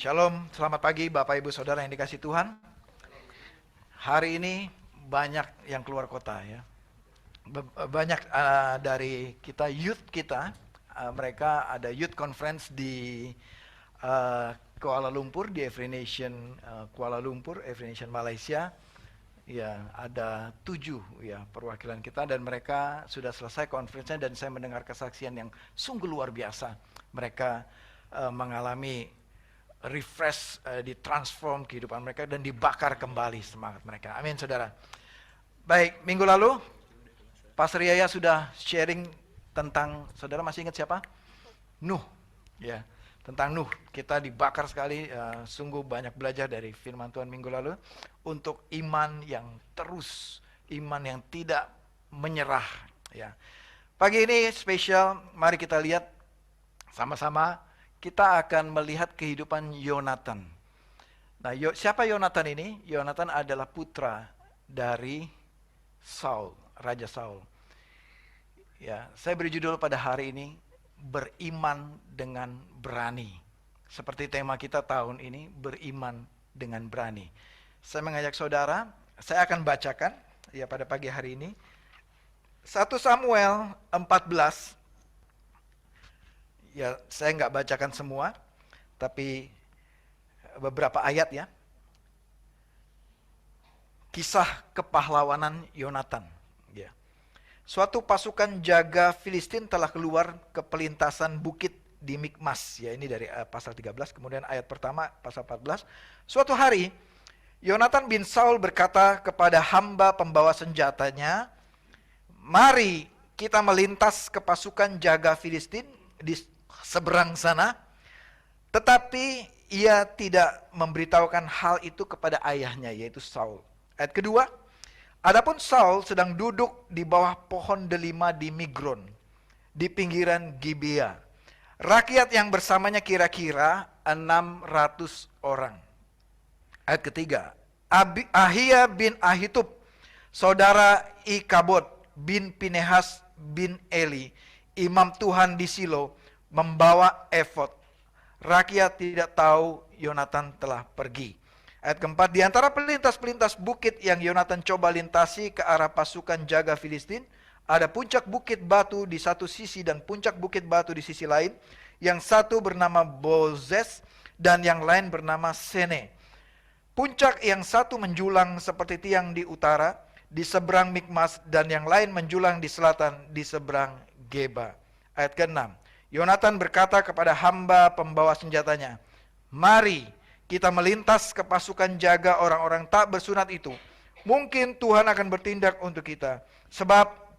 Shalom, selamat pagi Bapak Ibu Saudara yang dikasihi Tuhan. Hari ini banyak yang keluar kota ya. Banyak dari kita youth kita, mereka ada youth conference di Kuala Lumpur, di Every Nation Kuala Lumpur, Every Nation Malaysia. Ya, ada 7 ya perwakilan kita dan mereka sudah selesai konferensinya dan saya mendengar kesaksian yang sungguh luar biasa. Mereka mengalami refresh, ditransform kehidupan mereka dan dibakar kembali semangat mereka. Amin, saudara. Baik, minggu lalu Pastor Yaya sudah sharing tentang, saudara masih ingat siapa? Nuh, ya, tentang Nuh. Kita dibakar sekali, sungguh banyak belajar dari firman Tuhan minggu lalu untuk iman yang terus, iman yang tidak menyerah. Ya, pagi ini spesial, mari kita lihat sama-sama. Kita akan melihat kehidupan Yonatan. Nah, siapa Yonatan ini? Yonatan adalah putra dari Saul, Raja Saul. Ya, saya beri judul pada hari ini, beriman dengan berani. Seperti tema kita tahun ini, beriman dengan berani. Saya mengajak saudara, saya akan bacakan ya pada pagi hari ini. 1 Samuel 14. Ya, saya nggak bacakan semua, tapi beberapa ayat ya. Kisah kepahlawanan Yonatan. Ya. Suatu pasukan jaga Filistin telah keluar ke pelintasan bukit di Mikmas. Ya, ini dari pasal 13, kemudian ayat pertama pasal 14. Suatu hari, Yonatan bin Saul berkata kepada hamba pembawa senjatanya, "Mari kita melintas ke pasukan jaga Filistin di seberang sana." Tetapi ia tidak memberitahukan hal itu kepada ayahnya, yaitu Saul. Ayat kedua, adapun Saul sedang duduk di bawah pohon delima di Migron, di pinggiran Gibea. Rakyat yang bersamanya kira-kira 600 orang. Ayat ketiga, Ahia bin Ahitub, saudara Ikabod bin Pinehas bin Eli, imam Tuhan di Silo, membawa efod. Rakyat tidak tahu Yonatan telah pergi. Ayat keempat, di antara pelintas-pelintas bukit yang Yonatan coba lintasi ke arah pasukan jaga Filistin, ada puncak bukit batu di satu sisi dan puncak bukit batu di sisi lain. Yang satu bernama Bozez dan yang lain bernama Sene. Puncak yang satu menjulang seperti tiang di utara, di seberang Mikmas, dan yang lain menjulang di selatan, di seberang Geba. Ayat ke-6, Yonatan berkata kepada hamba pembawa senjatanya, "Mari kita melintas ke pasukan jaga orang-orang tak bersunat itu. Mungkin Tuhan akan bertindak untuk kita. Sebab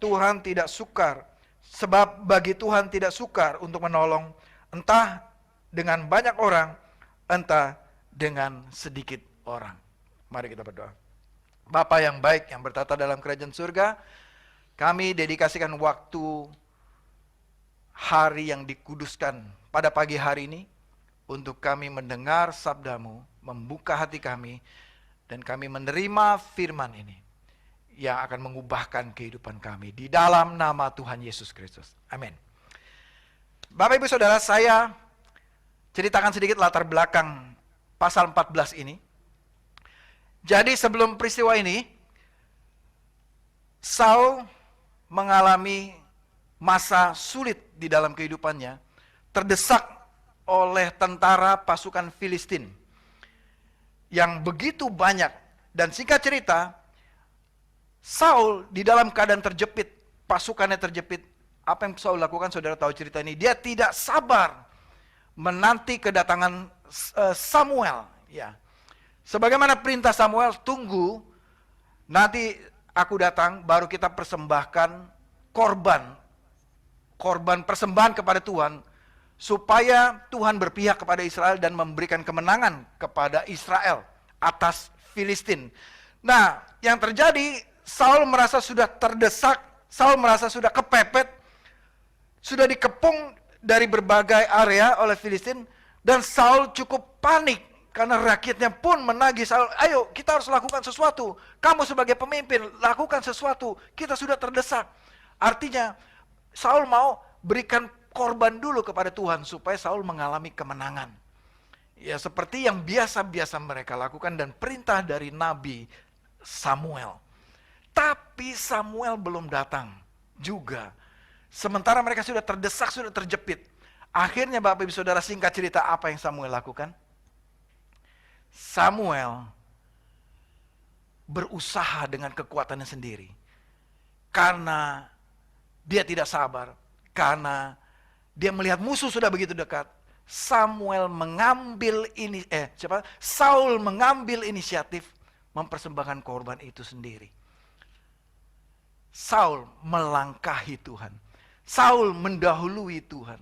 bagi Tuhan tidak sukar untuk menolong, entah dengan banyak orang, entah dengan sedikit orang." Mari kita berdoa. Bapa yang baik yang bertata dalam kerajaan surga, kami dedikasikan waktu hari yang dikuduskan pada pagi hari ini untuk kami mendengar sabdamu, membuka hati kami, dan kami menerima firman ini yang akan mengubahkan kehidupan kami di dalam nama Tuhan Yesus Kristus. Amin. Bapak Ibu Saudara, saya ceritakan sedikit latar belakang pasal 14 ini. Jadi sebelum peristiwa ini, Saul mengalami masa sulit di dalam kehidupannya, terdesak oleh tentara pasukan Filistin yang begitu banyak. Dan singkat cerita, Saul di dalam keadaan terjepit, pasukannya terjepit. Apa yang Saul lakukan? Saudara tahu cerita ini. Dia tidak sabar menanti kedatangan Samuel. Ya, sebagaimana perintah Samuel, tunggu nanti aku datang, baru kita persembahkan korban persembahan kepada Tuhan, supaya Tuhan berpihak kepada Israel dan memberikan kemenangan kepada Israel atas Filistin. Nah, yang terjadi, Saul merasa sudah terdesak, Saul merasa sudah kepepet, sudah dikepung dari berbagai area oleh Filistin, dan Saul cukup panik karena rakyatnya pun menagih Saul, "Ayo, kita harus lakukan sesuatu. Kamu sebagai pemimpin, lakukan sesuatu. Kita sudah terdesak." Artinya Saul mau berikan korban dulu kepada Tuhan supaya Saul mengalami kemenangan. Ya, seperti yang biasa-biasa mereka lakukan dan perintah dari Nabi Samuel. Tapi Samuel belum datang juga. Sementara mereka sudah terdesak, sudah terjepit. Akhirnya Bapak Ibu Saudara, singkat cerita apa yang Samuel lakukan? Samuel berusaha dengan kekuatannya sendiri. Karena dia tidak sabar. Karena dia melihat musuh sudah begitu dekat. Saul mengambil inisiatif mempersembahkan korban itu sendiri. Saul melangkahi Tuhan. Saul mendahului Tuhan.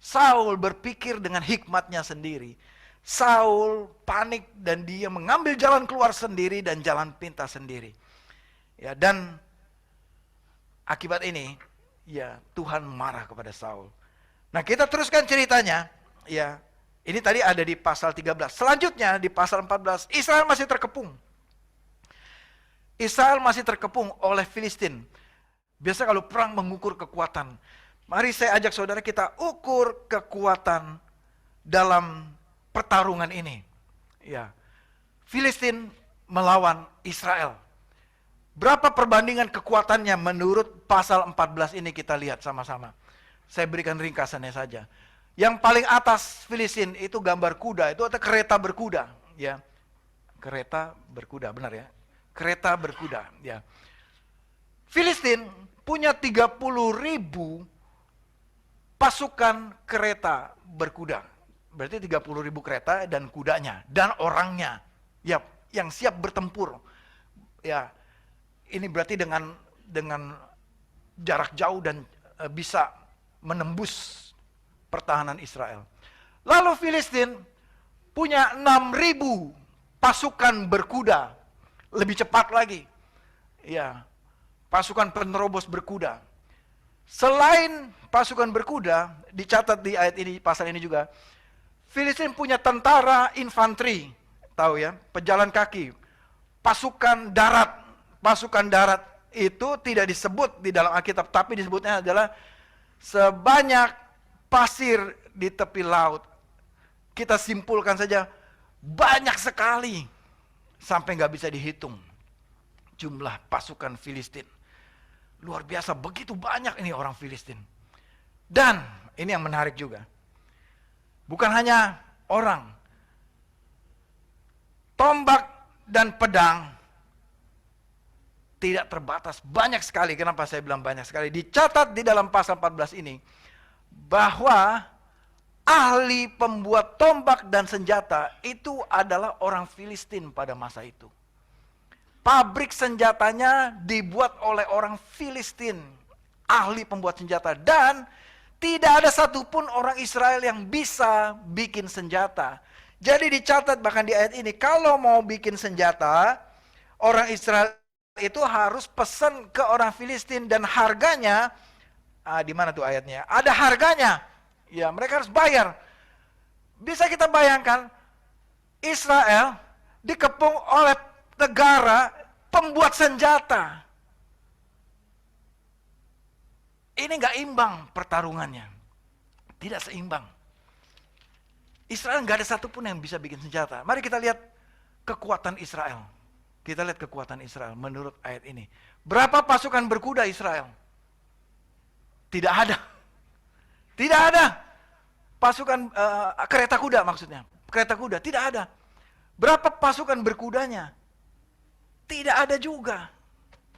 Saul berpikir dengan hikmatnya sendiri. Saul panik dan dia mengambil jalan keluar sendiri dan jalan pintas sendiri. Ya, dan akibat ini, ya, Tuhan marah kepada Saul. Nah, kita teruskan ceritanya. Ya, ini tadi ada di pasal 13. Selanjutnya di pasal 14, Israel masih terkepung. Israel masih terkepung oleh Filistin. Biasa kalau perang mengukur kekuatan. Mari saya ajak saudara kita ukur kekuatan dalam pertarungan ini. Ya. Filistin melawan Israel. Berapa perbandingan kekuatannya menurut pasal 14 ini kita lihat sama-sama. Saya berikan ringkasannya saja. Yang paling atas Filistin itu gambar kuda, itu ada kereta berkuda, ya. Kereta berkuda, benar ya? Kereta berkuda, ya. Filistin punya 30.000 pasukan kereta berkuda. Berarti 30.000 kereta dan kudanya dan orangnya, ya, yang siap bertempur. Ya. Ini berarti dengan jarak jauh dan bisa menembus pertahanan Israel. Lalu Filistin punya 6.000 pasukan berkuda, lebih cepat lagi. Ya, pasukan penerobos berkuda. Selain pasukan berkuda, dicatat di ayat ini, pasal ini juga, Filistin punya tentara infanteri, tahu ya, pejalan kaki, pasukan darat. Pasukan darat itu tidak disebut di dalam Alkitab, tapi disebutnya adalah sebanyak pasir di tepi laut. Kita simpulkan saja, banyak sekali. Sampai nggak bisa dihitung jumlah pasukan Filistin. Luar biasa, begitu banyak ini orang Filistin. Dan ini yang menarik juga. Bukan hanya orang. Tombak dan pedang tidak terbatas, banyak sekali. Kenapa saya bilang banyak sekali? Dicatat di dalam pasal 14 ini bahwa ahli pembuat tombak dan senjata itu adalah orang Filistin pada masa itu. Pabrik senjatanya dibuat oleh orang Filistin, ahli pembuat senjata, dan tidak ada satupun orang Israel yang bisa bikin senjata. Jadi dicatat bahkan di ayat ini, kalau mau bikin senjata, orang Israel itu harus pesan ke orang Filistin dan harganya, di mana tuh ayatnya? Ada harganya. Ya, mereka harus bayar. Bisa kita bayangkan, Israel dikepung oleh negara pembuat senjata. Ini nggak imbang pertarungannya. Tidak seimbang. Israel nggak ada satupun yang bisa bikin senjata. Mari kita lihat kekuatan Israel. Kita lihat kekuatan Israel menurut ayat ini. Berapa pasukan berkuda Israel? Tidak ada. Tidak ada. Pasukan kereta kuda maksudnya. Kereta kuda, tidak ada. Berapa pasukan berkudanya? Tidak ada juga.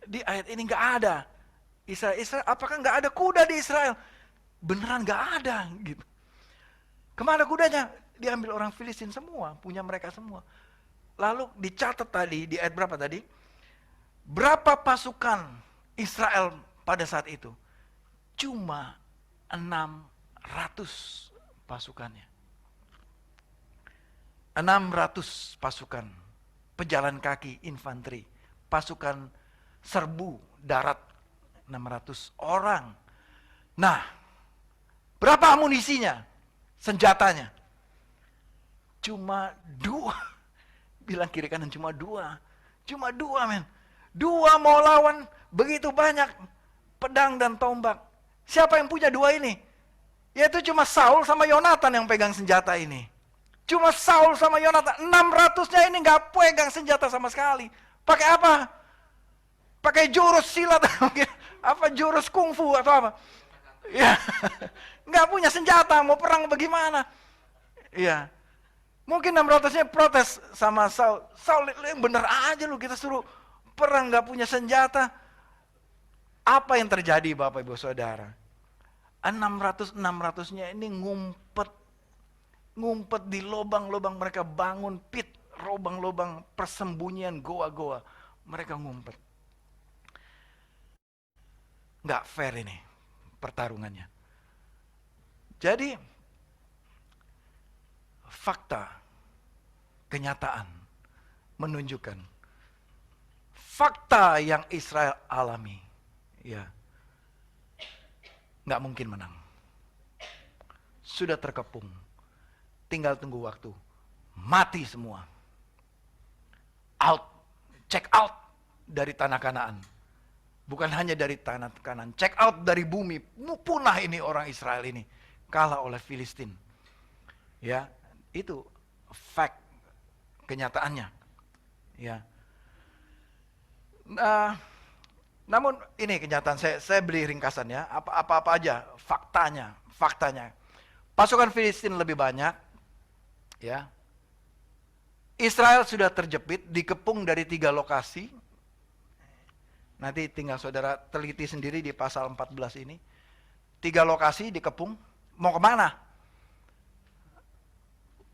Di ayat ini nggak ada. Israel, apakah nggak ada kuda di Israel? Beneran nggak ada. Gitu. Kemana kudanya? Diambil orang Filistin semua, punya mereka semua. Lalu dicatat tadi, di ayat berapa tadi? Berapa pasukan Israel pada saat itu? Cuma 600 pasukannya. 600 pasukan pejalan kaki infanteri, pasukan serbu darat 600 orang. Nah, berapa amunisinya? Senjatanya? Cuma 2. Bilang kiri kanan cuma 2. Cuma 2, men. 2 mau lawan begitu banyak pedang dan tombak. Siapa yang punya 2 ini? Yaitu cuma Saul sama Yonatan yang pegang senjata ini. Cuma Saul sama Yonatan, 600-nya ini nggak pegang senjata sama sekali. Pakai apa? Pakai jurus silat, apa jurus kungfu atau apa? Ya, nggak punya senjata, mau perang bagaimana? Ya, mungkin 600-nya protes sama Saul. Saul, yang bener aja lu, kita suruh perang nggak punya senjata. Apa yang terjadi Bapak Ibu Saudara? 600-600-nya ini ngumpet di lubang-lubang, mereka bangun pit, lubang-lubang persembunyian goa-goa. Mereka ngumpet. Nggak fair ini pertarungannya. Jadi fakta, kenyataan menunjukkan fakta yang Israel alami, ya, nggak mungkin menang. Sudah terkepung, tinggal tunggu waktu, mati semua. Out, check out dari tanah Kanaan. Bukan hanya dari tanah Kanaan, check out dari bumi. Punah ini orang Israel ini, kalah oleh Filistin. Ya, itu fact, kenyataannya. Ya. Namun ini kenyataan, saya beli ringkasan ya, apa-apa aja faktanya. Pasukan Filistin lebih banyak, ya. Israel sudah terjepit, dikepung dari 3 lokasi. Nanti tinggal saudara teliti sendiri di pasal 14 ini. 3 lokasi dikepung, mau kemana?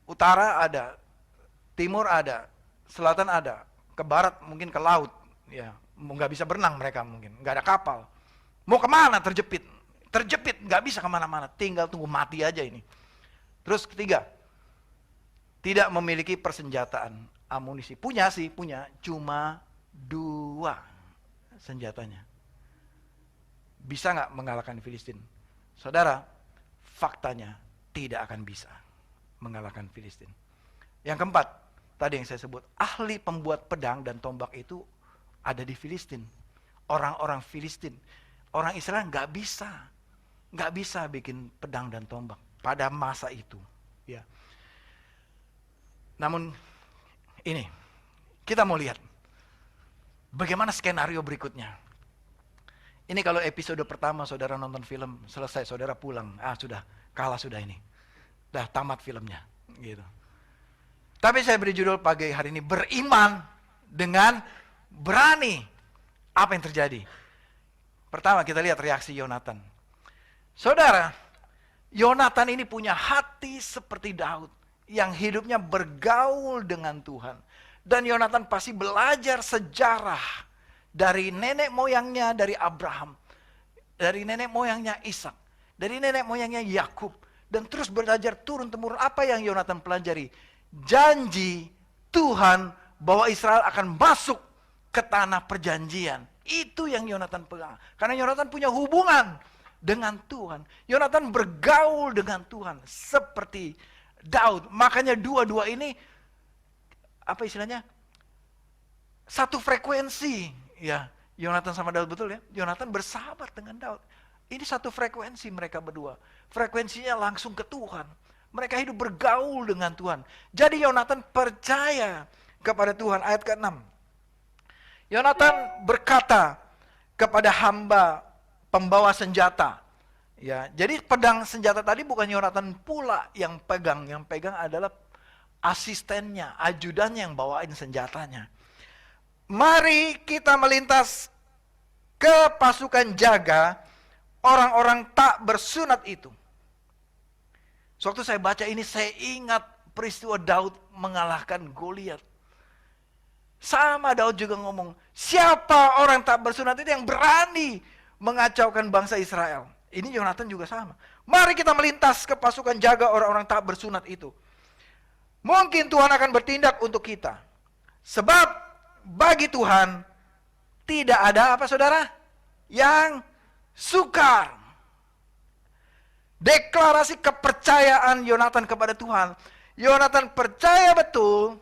Utara ada, timur ada, selatan ada, ke barat mungkin ke laut. Ya, nggak bisa berenang mereka mungkin, nggak ada kapal. Mau kemana? Terjepit, nggak bisa kemana-mana, tinggal tunggu mati aja ini. Terus ketiga, tidak memiliki persenjataan, amunisi. Punya sih, cuma 2 senjatanya. Bisa nggak mengalahkan Filistin? Saudara, faktanya tidak akan bisa mengalahkan Filistin. Yang keempat, tadi yang saya sebut, ahli pembuat pedang dan tombak itu ada di Filistin. Orang-orang Filistin. Orang Israel nggak bisa bikin pedang dan tombak pada masa itu. Ya. Namun ini, kita mau lihat bagaimana skenario berikutnya. Ini kalau episode pertama saudara nonton film, selesai saudara pulang, sudah kalah sudah ini. Dah tamat filmnya, gitu. Tapi saya beri judul pagi hari ini, beriman dengan berani. Apa yang terjadi? Pertama kita lihat reaksi Yonatan. Saudara, Yonatan ini punya hati seperti Daud, yang hidupnya bergaul dengan Tuhan. Dan Yonatan pasti belajar sejarah dari nenek moyangnya, dari Abraham, dari nenek moyangnya Ishak, dari nenek moyangnya Yakub, dan terus belajar turun-temurun. Apa yang Yonatan pelajari? Janji Tuhan bahwa Israel akan masuk ke tanah perjanjian. Itu yang Yonatan pegang. Karena Yonatan punya hubungan dengan Tuhan. Yonatan bergaul dengan Tuhan seperti Daud. Makanya dua-dua ini, apa istilahnya? Satu frekuensi. Ya, Yonatan sama Daud, betul ya? Yonatan bersahabat dengan Daud. Ini satu frekuensi mereka berdua. Frekuensinya langsung ke Tuhan. Mereka hidup bergaul dengan Tuhan. Jadi Yonatan percaya kepada Tuhan. Ayat ke-6. Yonatan berkata kepada hamba pembawa senjata. Ya, jadi pedang senjata tadi bukan Yonatan pula yang pegang. Yang pegang adalah asistennya, ajudannya yang bawain senjatanya. Mari kita melintas ke pasukan jaga orang-orang tak bersunat itu. Sewaktu saya baca ini, saya ingat peristiwa Daud mengalahkan Goliat. Sama Daud juga ngomong, siapa orang tak bersunat itu yang berani mengacaukan bangsa Israel? Ini Yonatan juga sama. Mari kita melintas ke pasukan jaga orang-orang tak bersunat itu. Mungkin Tuhan akan bertindak untuk kita. Sebab bagi Tuhan tidak ada apa saudara? Yang sukar. Deklarasi kepercayaan Yonatan kepada Tuhan. Yonatan percaya betul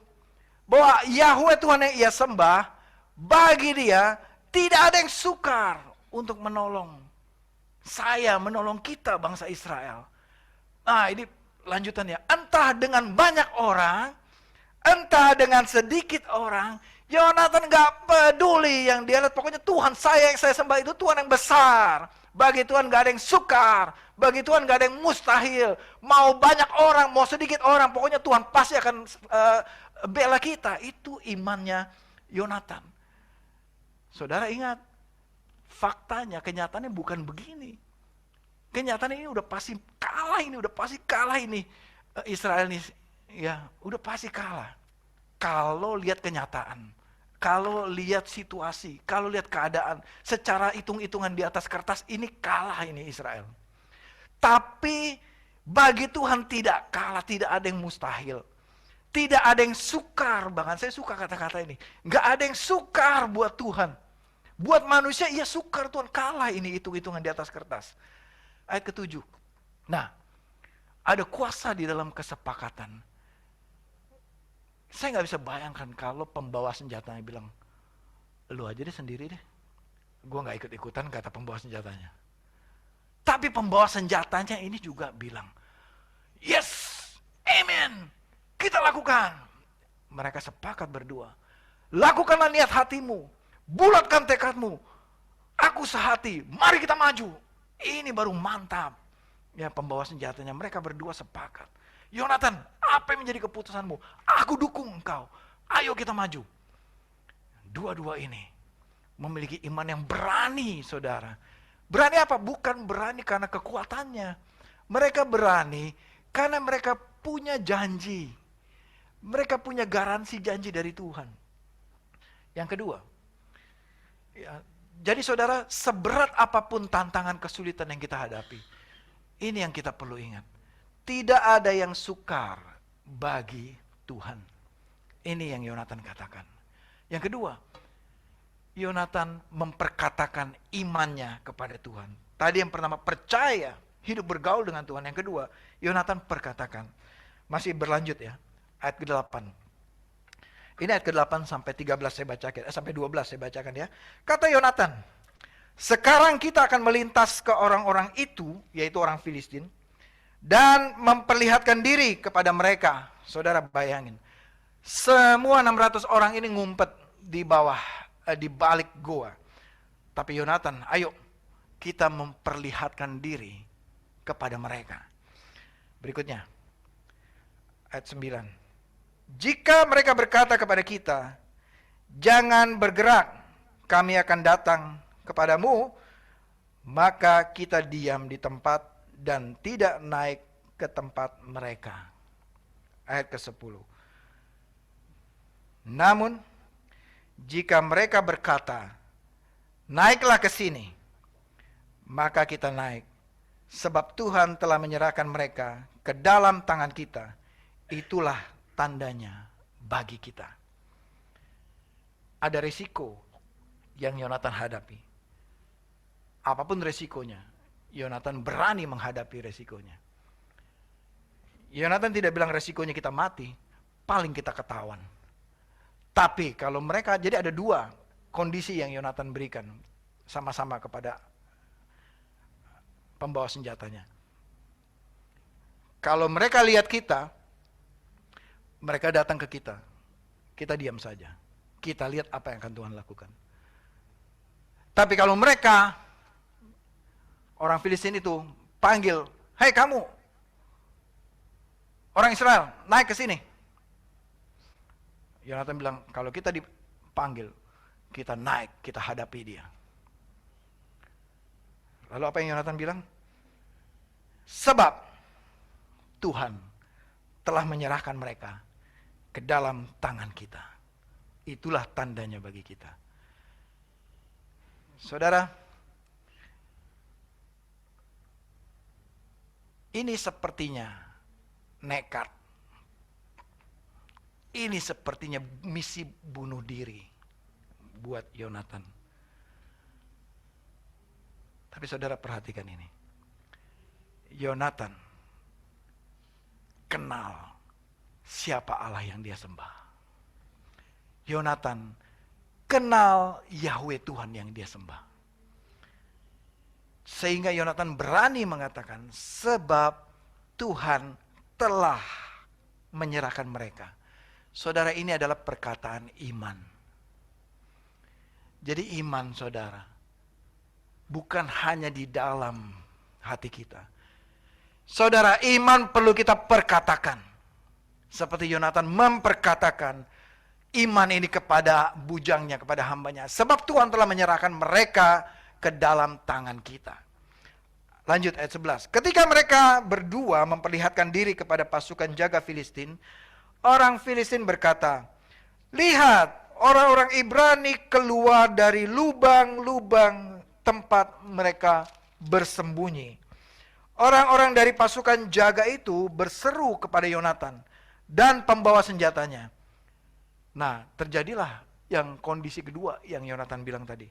bahwa Yahweh Tuhan yang ia sembah, bagi dia tidak ada yang sukar untuk menolong saya, menolong kita bangsa Israel. Nah, ini lanjutannya, entah dengan banyak orang, entah dengan sedikit orang, Yonatan gak peduli yang dia lihat. Pokoknya Tuhan saya yang saya sembah itu Tuhan yang besar. Bagi Tuhan gak ada yang sukar. Bagi Tuhan gak ada yang mustahil. Mau banyak orang, mau sedikit orang, pokoknya Tuhan pasti akan bela kita. Itu imannya Yonatan. Saudara ingat, faktanya, kenyataannya bukan begini. Kenyataan ini udah pasti kalah ini. Israel ini, ya udah pasti kalah. Kalau lihat kenyataan, kalau lihat situasi, kalau lihat keadaan, secara hitung-hitungan di atas kertas, ini kalah ini Israel. Tapi bagi Tuhan tidak kalah, tidak ada yang mustahil. Tidak ada yang sukar, bahkan saya suka kata-kata ini. Nggak ada yang sukar buat Tuhan. Buat manusia, iya sukar, Tuhan kalah ini hitung-hitungan di atas kertas. Ayat ke-7. Nah, ada kuasa di dalam kesepakatan. Saya nggak bisa bayangkan kalau pembawa senjatanya bilang, lu aja deh sendiri deh. Gue nggak ikut-ikutan kata pembawa senjatanya. Tapi pembawa senjatanya ini juga bilang, yes, amen, kita lakukan. Mereka sepakat berdua. Lakukanlah niat hatimu, bulatkan tekadmu. Aku sehati, mari kita maju. Ini baru mantap. Ya, pembawa senjatanya mereka berdua sepakat. Yonatan, apa yang menjadi keputusanmu? Aku dukung engkau. Ayo kita maju. Dua-dua ini memiliki iman yang berani, saudara. Berani apa? Bukan berani karena kekuatannya. Mereka berani karena mereka punya janji. Mereka punya garansi janji dari Tuhan. Yang kedua, ya, jadi saudara, seberat apapun tantangan kesulitan yang kita hadapi, ini yang kita perlu ingat. Tidak ada yang sukar bagi Tuhan. Ini yang Yonatan katakan. Yang kedua, Yonatan memperkatakan imannya kepada Tuhan. Tadi yang pertama percaya, hidup bergaul dengan Tuhan. Yang kedua, Yonatan perkatakan. Masih berlanjut ya, ayat ke-8. Ini ayat ke-8 sampai 13 saya bacakan, sampai 12 saya bacakan ya. Kata Yonatan, sekarang kita akan melintas ke orang-orang itu, yaitu orang Filistin, dan memperlihatkan diri kepada mereka. Saudara bayangin, semua 600 orang ini ngumpet di bawah, di balik goa. Tapi Yonatan, ayo kita memperlihatkan diri kepada mereka. Berikutnya, ayat 9. Jika mereka berkata kepada kita, jangan bergerak, kami akan datang kepadamu, maka kita diam di tempat dan tidak naik ke tempat mereka. Ayat ke-10. Namun, jika mereka berkata, naiklah ke sini, maka kita naik, sebab Tuhan telah menyerahkan mereka ke dalam tangan kita. Itulah tandanya bagi kita. Ada risiko yang Yonatan hadapi. Apapun resikonya, Yonatan berani menghadapi resikonya. Yonatan tidak bilang resikonya kita mati, paling kita ketahuan. Tapi kalau mereka, jadi ada dua kondisi yang Yonatan berikan sama-sama kepada pembawa senjatanya. Kalau mereka lihat kita, mereka datang ke kita, kita diam saja. Kita lihat apa yang akan Tuhan lakukan. Tapi kalau mereka, orang Filistin itu panggil, hei kamu, orang Israel, naik ke sini. Yonatan bilang, kalau kita dipanggil, kita naik, kita hadapi dia. Lalu apa yang Yonatan bilang? Sebab Tuhan telah menyerahkan mereka ke dalam tangan kita. Itulah tandanya bagi kita. Saudara, ini sepertinya nekat. Ini sepertinya misi bunuh diri buat Yonatan. Tapi saudara perhatikan ini. Yonatan kenal siapa Allah yang dia sembah. Yonatan kenal Yahweh Tuhan yang dia sembah. Sehingga Yonatan berani mengatakan, sebab Tuhan telah menyerahkan mereka. Saudara, ini adalah perkataan iman. Jadi iman, saudara, bukan hanya di dalam hati kita. Saudara, iman perlu kita perkatakan. Seperti Yonatan memperkatakan iman ini kepada bujangnya, kepada hambanya. Sebab Tuhan telah menyerahkan mereka ke dalam tangan kita. Lanjut ayat 11. Ketika mereka berdua memperlihatkan diri kepada pasukan jaga Filistin, orang Filistin berkata, lihat, orang-orang Ibrani keluar dari lubang-lubang tempat mereka bersembunyi. Orang-orang dari pasukan jaga itu berseru kepada Yonatan dan pembawa senjatanya. Nah, terjadilah yang kondisi kedua yang Yonatan bilang tadi.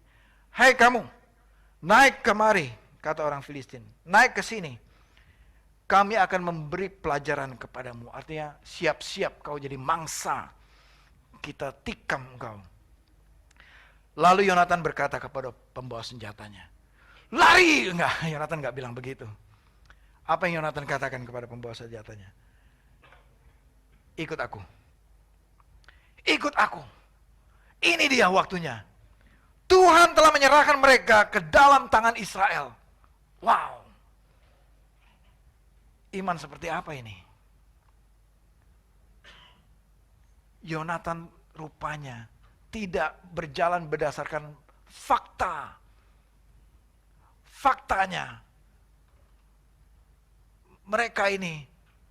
Hai kamu, naik kemari, kata orang Filistin. Naik ke sini. Kami akan memberi pelajaran kepadamu. Artinya, siap-siap kau jadi mangsa. Kita tikam kau. Lalu Yonatan berkata kepada pembawa senjatanya, lari! Enggak, Yonatan enggak bilang begitu. Apa yang Yonatan katakan kepada pembawa senjatanya? Ikut aku. Ikut aku. Ini dia waktunya. Tuhan telah menyerahkan mereka ke dalam tangan Israel. Wow. Iman seperti apa ini? Yonatan rupanya tidak berjalan berdasarkan fakta. Faktanya, mereka ini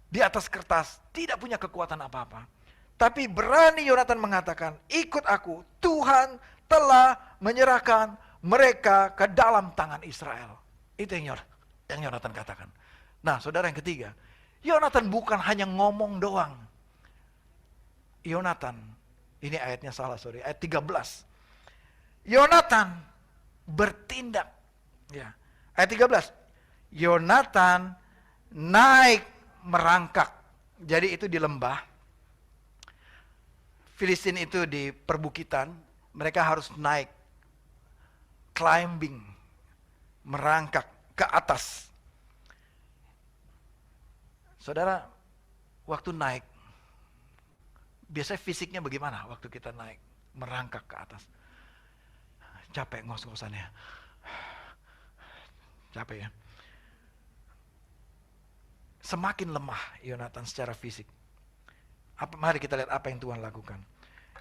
di atas kertas tidak punya kekuatan apa-apa. Tapi berani Yonatan mengatakan, ikut aku, Tuhan telah menyerahkan mereka ke dalam tangan Israel. Itu yang Yonatan katakan. Nah, saudara, yang ketiga, Yonatan bukan hanya ngomong doang. Yonatan, ini ayatnya salah, sorry, ayat 13. Yonatan bertindak. Ya. Ayat 13. Yonatan naik merangkak. Jadi itu di lembah. Filistin itu di perbukitan. Mereka harus naik. Climbing. Merangkak ke atas. Saudara, waktu naik, biasanya fisiknya bagaimana waktu kita naik, merangkak ke atas? Capek ngos-ngosannya. Capek ya. Semakin lemah Yonatan secara fisik. Mari kita lihat apa yang Tuhan lakukan.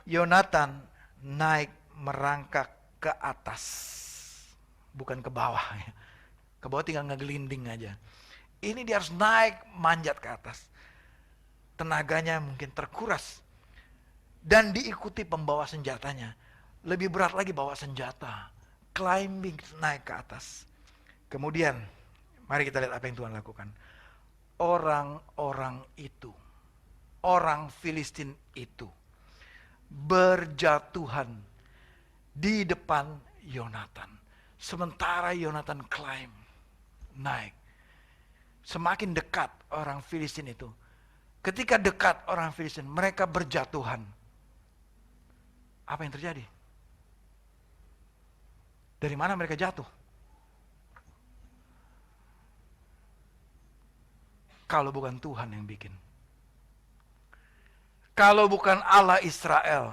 Yonatan naik merangkak ke atas. Bukan ke bawah. Ke bawah tinggal ngegelinding aja. Ini dia harus naik manjat ke atas. Tenaganya mungkin terkuras. Dan diikuti pembawa senjatanya. Lebih berat lagi bawa senjata. Climbing, naik ke atas. Kemudian, mari kita lihat apa yang Tuhan lakukan. Orang-orang itu, orang Filistin itu, berjatuhan di depan Yonatan. Sementara Yonatan climb, naik. Semakin dekat orang Filistin itu. Ketika dekat orang Filistin, mereka berjatuhan. Apa yang terjadi? Dari mana mereka jatuh? Kalau bukan Tuhan yang bikin. Kalau bukan Allah Israel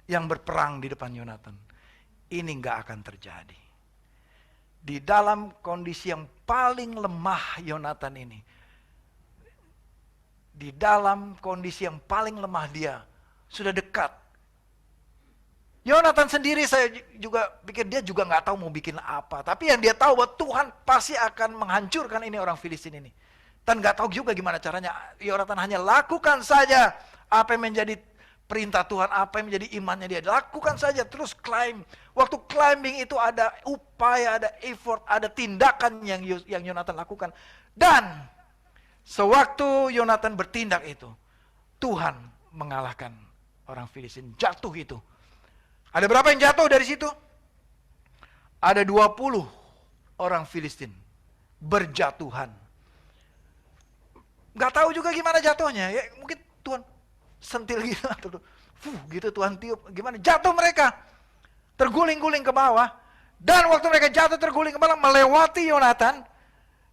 yang berperang di depan Yonatan, ini nggak akan terjadi. Di dalam kondisi yang paling lemah Yonatan ini, di dalam kondisi yang paling lemah dia, sudah dekat. Yonatan sendiri saya juga pikir dia juga nggak tahu mau bikin apa. Tapi yang dia tahu bahwa Tuhan pasti akan menghancurkan ini orang Filistin ini. Dan nggak tahu juga gimana caranya. Yonatan hanya lakukan saja apa yang menjadi perintah Tuhan, apa yang menjadi imannya dia. Lakukan saja, terus climb. Waktu climbing itu ada upaya, ada effort, ada tindakan yang Yonatan lakukan. Dan sewaktu Yonatan bertindak itu, Tuhan mengalahkan orang Filistin. Jatuh itu. Ada berapa yang jatuh dari situ? Ada 20 orang Filistin berjatuhan. Gak tahu juga gimana jatuhnya. Ya, mungkin Tuhan sentil gitu. Gitu Tuhan tiup. Gimana? Jatuh mereka. Terguling-guling ke bawah. Dan waktu mereka jatuh terguling ke bawah, melewati Yonatan.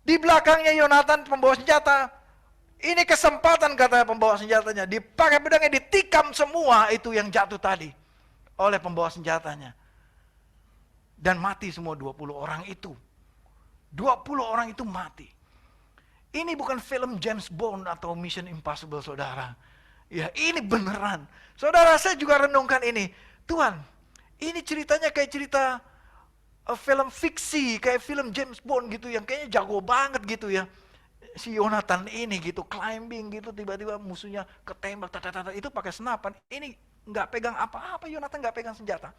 Di belakangnya Yonatan pembawa senjata. Ini kesempatan, kata pembawa senjatanya. Dipakai pedangnya, ditikam semua itu yang jatuh tadi oleh pembawa senjatanya. Dan mati semua 20 orang itu. 20 orang itu mati. Ini bukan film James Bond atau Mission Impossible, saudara. Ya, ini beneran. Saudara, saya juga renungkan ini. Tuhan, ini ceritanya kayak cerita film fiksi, kayak film James Bond gitu, yang kayaknya jago banget gitu ya. Si Yonatan ini gitu, climbing gitu, tiba-tiba musuhnya ketembak, itu pakai senapan. Ini nggak pegang apa-apa, Yonatan nggak pegang senjata.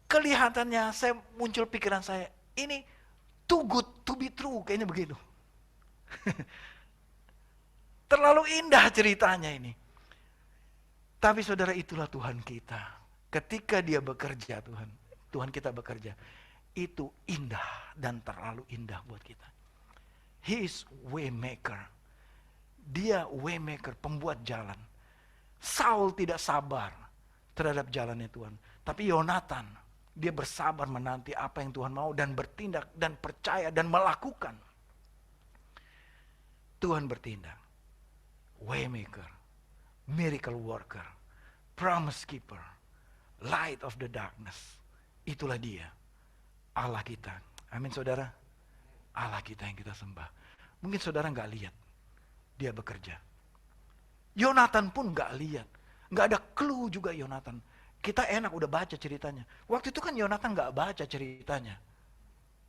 Kelihatannya, saya muncul pikiran saya, ini too good to be true, kayaknya begitu. Terlalu indah ceritanya ini. Tapi saudara, itulah Tuhan kita. Ketika dia bekerja, Tuhan kita bekerja, itu indah dan terlalu indah buat kita. He is waymaker. Dia waymaker, pembuat jalan. Saul tidak sabar terhadap jalannya Tuhan. Tapi Yonatan, dia bersabar menanti apa yang Tuhan mau dan bertindak dan percaya dan melakukan. Tuhan bertindak. Waymaker, miracle worker, promise keeper, light of the darkness. Itulah dia, Allah kita. Amin, saudara. Allah kita yang kita sembah. Mungkin saudara nggak lihat dia bekerja. Yonatan pun nggak lihat, nggak ada clue juga Yonatan. Kita enak udah baca ceritanya. Waktu itu kan Yonatan nggak baca ceritanya.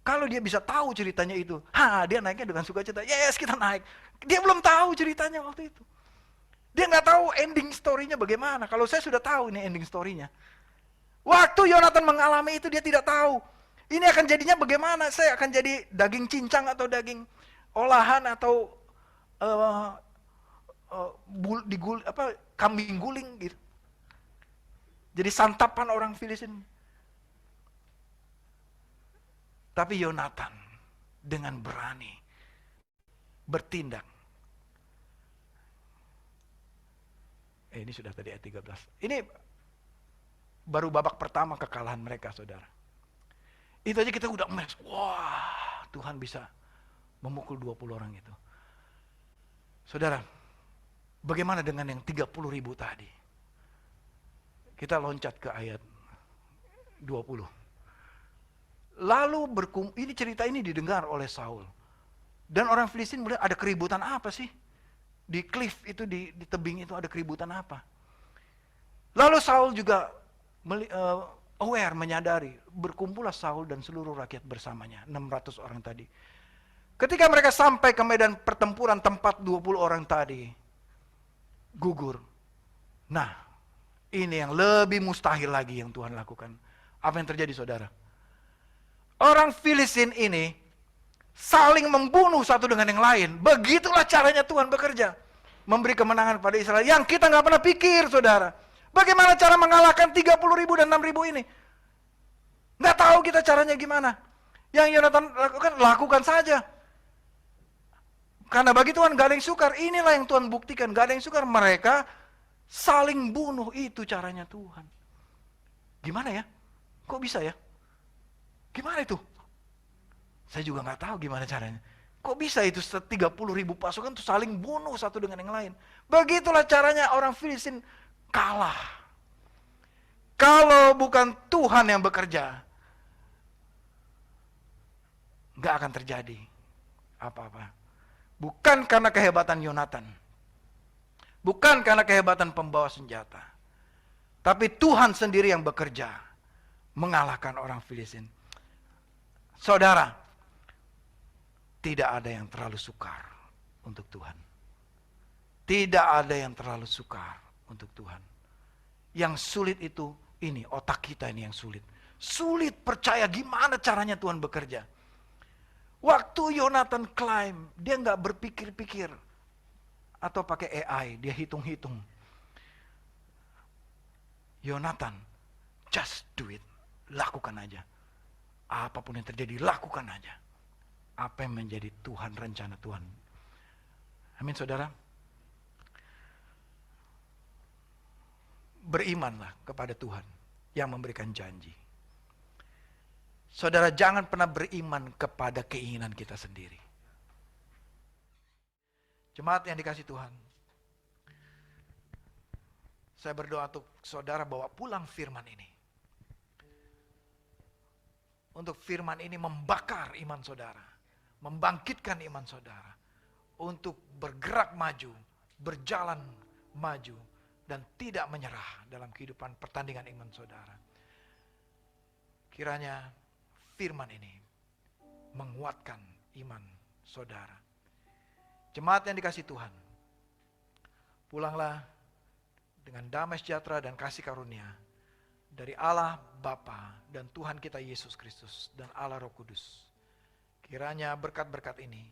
Kalau dia bisa tahu ceritanya itu, dia naiknya dengan sukacita. Yes, kita naik. Dia belum tahu ceritanya waktu itu. Dia nggak tahu ending story-nya bagaimana. Kalau saya sudah tahu ini ending story-nya. Waktu Yonatan mengalami itu, dia tidak tahu. Ini akan jadinya bagaimana? Saya akan jadi daging cincang atau daging olahan atau kambing guling gitu. Jadi santapan orang Filistin. Tapi Yonatan dengan berani bertindak. Ini sudah tadi ayat 13. Ini baru babak pertama kekalahan mereka, saudara. Itu aja kita udah emes. Wah, Tuhan bisa memukul 20 orang itu. Saudara, bagaimana dengan yang 30.000 tadi? Kita loncat ke ayat 20. Lalu ini cerita ini didengar oleh Saul. Dan orang Filistin melihat ada keributan apa sih? Di cliff itu, di tebing itu ada keributan apa? Lalu Saul juga menyadari. Berkumpullah Saul dan seluruh rakyat bersamanya. 600 orang tadi. Ketika mereka sampai ke medan pertempuran tempat 20 orang tadi gugur. Nah, ini yang lebih mustahil lagi yang Tuhan lakukan. Apa yang terjadi, saudara? Orang Filistin ini saling membunuh satu dengan yang lain. Begitulah caranya Tuhan bekerja. Memberi kemenangan pada Israel. Yang kita nggak pernah pikir, saudara. Bagaimana cara mengalahkan 30.000 dan 6.000 ini? Nggak tahu kita caranya gimana. Yang Yonatan lakukan saja. Karena bagi Tuhan nggak ada yang sukar. Inilah yang Tuhan buktikan. Nggak ada yang sukar. Mereka saling bunuh. Itu caranya Tuhan. Gimana ya? Kok bisa ya? Gimana itu? Saya juga nggak tahu gimana caranya. Kok bisa itu 30.000 pasukan itu saling bunuh satu dengan yang lain. Begitulah caranya orang Filistin kalah. Kalau bukan Tuhan yang bekerja, nggak akan terjadi apa-apa. Bukan karena kehebatan Yonatan. Bukan karena kehebatan pembawa senjata. Tapi Tuhan sendiri yang bekerja mengalahkan orang Filistin. Saudara, tidak ada yang terlalu sukar untuk Tuhan. Tidak ada yang terlalu sukar untuk Tuhan. Yang sulit itu, ini otak kita ini yang sulit. Sulit percaya gimana caranya Tuhan bekerja. Waktu Yonatan climb, dia nggak berpikir-pikir. Atau pakai AI, dia hitung-hitung. Yonatan, just do it. Lakukan aja. Apapun yang terjadi, lakukan aja. Apa yang menjadi Tuhan, rencana Tuhan. Amin, saudara. Berimanlah kepada Tuhan yang memberikan janji. Saudara, jangan pernah beriman kepada keinginan kita sendiri. Jemaat yang dikasih Tuhan, saya berdoa untuk saudara bawa pulang firman ini. Untuk firman ini membakar iman saudara, membangkitkan iman saudara, untuk bergerak maju, berjalan maju, dan tidak menyerah dalam kehidupan pertandingan iman saudara. Kiranya firman ini menguatkan iman saudara. Jemaat yang dikasih Tuhan, pulanglah dengan damai sejahtera dan kasih karunia dari Allah Bapa dan Tuhan kita Yesus Kristus dan Allah Roh Kudus. Kiranya berkat-berkat ini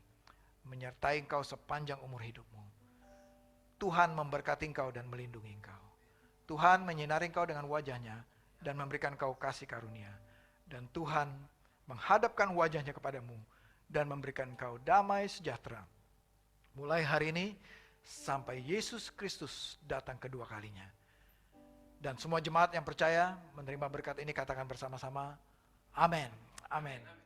menyertai engkau sepanjang umur hidupmu. Tuhan memberkati engkau dan melindungi engkau. Tuhan menyinari engkau dengan wajahnya dan memberikan engkau kasih karunia. Dan Tuhan menghadapkan wajahnya kepadamu dan memberikan engkau damai sejahtera. Mulai hari ini sampai Yesus Kristus datang kedua kalinya. Dan semua jemaat yang percaya menerima berkat ini katakan bersama-sama, amin. Amin.